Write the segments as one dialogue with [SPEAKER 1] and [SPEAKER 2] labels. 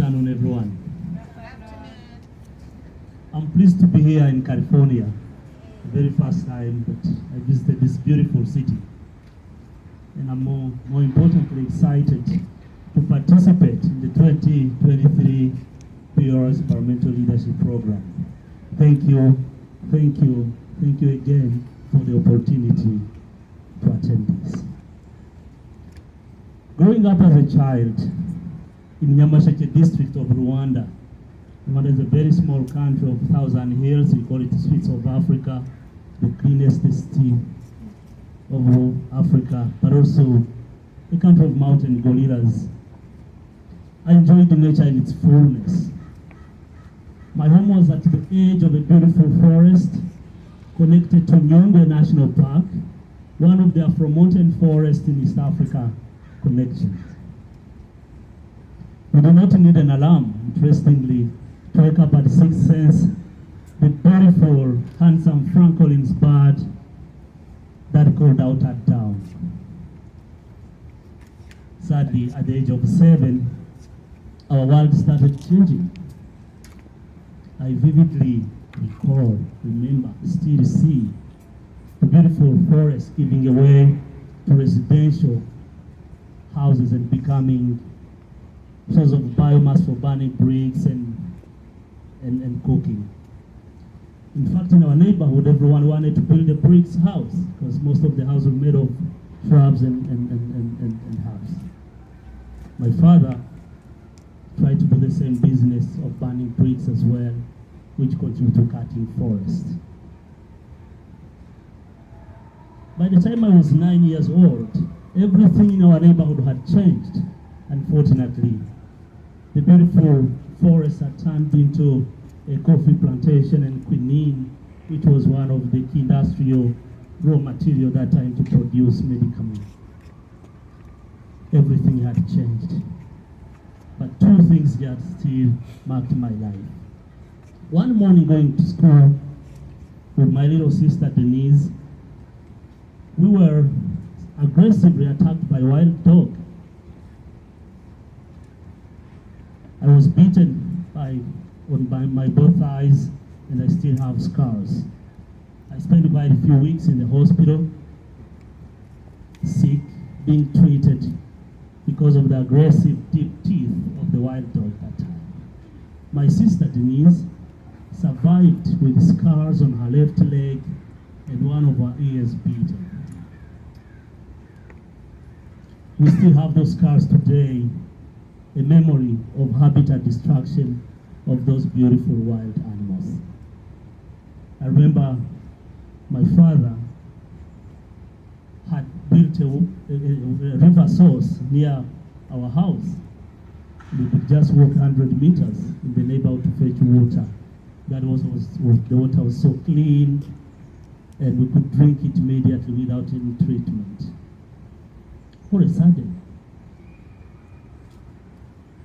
[SPEAKER 1] afternoon, everyone. I'm pleased to be here in California. The very first time that I visited this beautiful city. And I'm more importantly excited to participate in the 2023 Beahrs Environmental Leadership Program. Thank you again for the opportunity to attend this. Growing up as a child in Nyamasheke district of Rwanda, Rwanda is a very small country of 1,000 hills. We call it the Sweets of Africa, the cleanest city of Africa, but also a country of mountain gorillas. I enjoyed nature in its fullness. My home was at the edge of a beautiful forest connected to Nyungwe National Park, one of the Afro-Mountain forests in East Africa connections. We do not need an alarm, interestingly, to wake up at 6th sense the beautiful, handsome Frank Collins bird that called out at dawn. Sadly, at the age of 7, our world started changing. I vividly recall, remember, still see the beautiful forest giving away to residential houses and becoming source of biomass for burning bricks and cooking. In fact, in our neighborhood, everyone wanted to build a bricks house because most of the houses were made of shrubs and herbs. My father tried to do the same business of burning bricks as well, which contributed to cutting forest. By the time I was 9 years old, everything in our neighborhood had changed, unfortunately. The beautiful forest had turned into a coffee plantation and quinine, which was one of the key industrial raw material that time to produce medicaments. Everything had changed. But two things that still marked my life. One morning going to school with my little sister Denise, we were aggressively attacked by a wild dog. I was beaten on my both eyes, and I still have scars. I spent quite a few weeks in the hospital, sick, being treated because of the aggressive deep teeth of the wild dog that time. My sister Denise survived with scars on her left leg and one of her ears beaten. We still have those scars today, a memory of habitat destruction of those beautiful wild animals. I remember my father had built a river source near our house. We could just walk 100 meters in the neighborhood to fetch water. The water was so clean, and we could drink it immediately without any treatment. All of a sudden,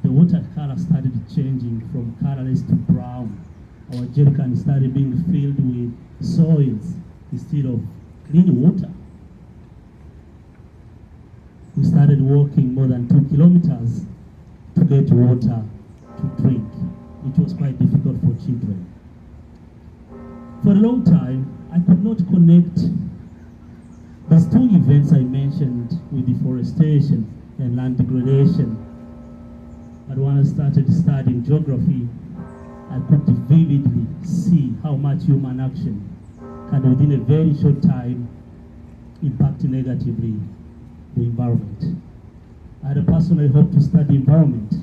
[SPEAKER 1] the water color started changing from colorless to brown. Our jerrycan started being filled with soils instead of clean water. We started walking more than 2 kilometers to get water to drink, which was quite difficult for children. For a long time, I could not connect these two events I mentioned with deforestation and land degradation. But when I started studying geography, I could vividly see how much human action can, within a very short time, impact negatively the environment. I had personally hoped to study environment,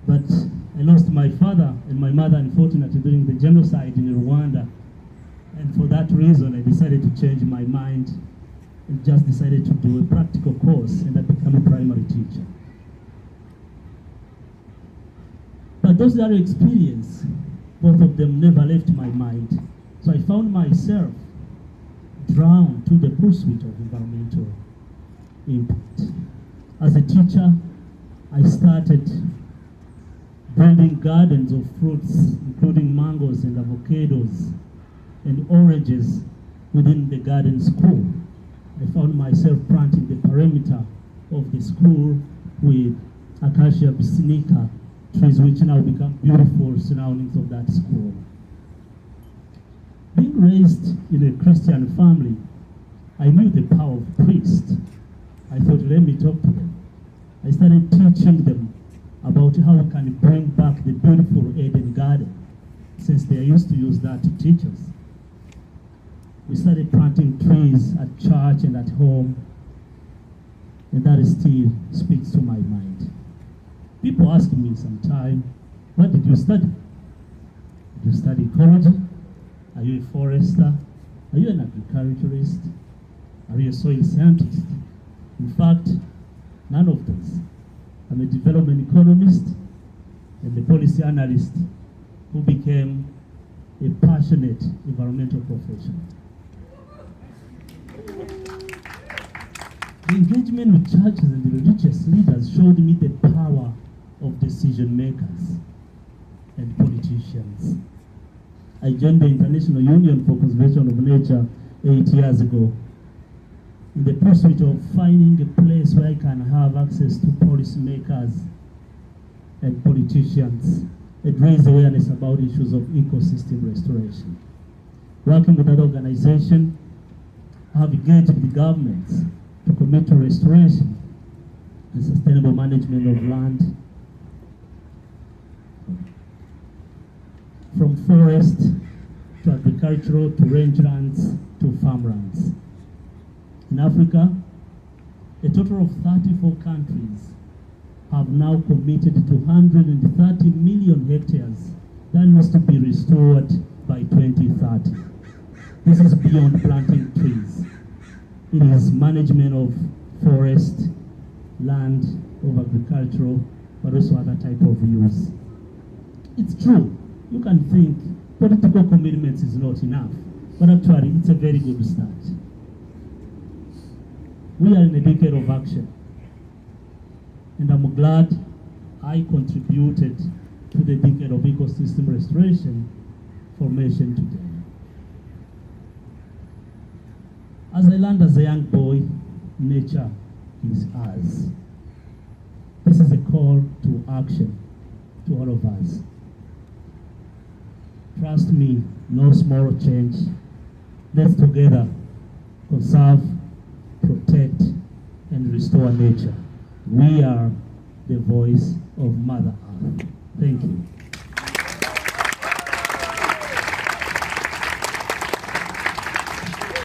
[SPEAKER 1] but I lost my father and my mother, unfortunately, during the genocide in Rwanda. And for that reason, I decided to change my mind and just decided to do a practical course, and I became a primary teacher. But those other experiences, both of them never left my mind. So I found myself drawn to the pursuit of environmental impact. As a teacher, I started building gardens of fruits, including mangoes and avocados and oranges within the garden school. I found myself planting the perimeter of the school with acacia bisnica trees, which now become beautiful surroundings of that school. Being raised in a Christian family, I knew the power of priests. I thought, let me talk to them. I started teaching them about how we can bring back the beautiful Eden garden, since they used to use that to teach us. We started planting trees at church and at home, and that still speaks to my mind. People ask me sometimes, what did you study? Did you study ecology? Are you a forester? Are you an agriculturist? Are you a soil scientist? In fact, none of those. I'm a development economist and a policy analyst who became a passionate environmental professional. The engagement with churches and the religious leaders showed me the power of decision makers and politicians. I joined the International Union for Conservation of Nature 8 years ago in the pursuit of finding a place where I can have access to policymakers and politicians and raise awareness about issues of ecosystem restoration. Working with that organization, I have engaged with the governments to commit to restoration and sustainable management of land, from forest to agricultural to rangelands to farmlands. In Africa, a total of 34 countries have now committed to 130 million hectares that needs to be restored by 2030. This is beyond planting trees. It is management of forest, land, of agricultural, but also other type of use. It's true, you can think political commitments is not enough, but actually it's a very good start. We are in a decade of action, and I'm glad I contributed to the decade of ecosystem restoration formation today. As I learned as a young boy, nature is ours. This is a call to action to all of us. Trust me, no small change. Let's together conserve, protect, and restore nature. We are the voice of Mother Earth. Thank you.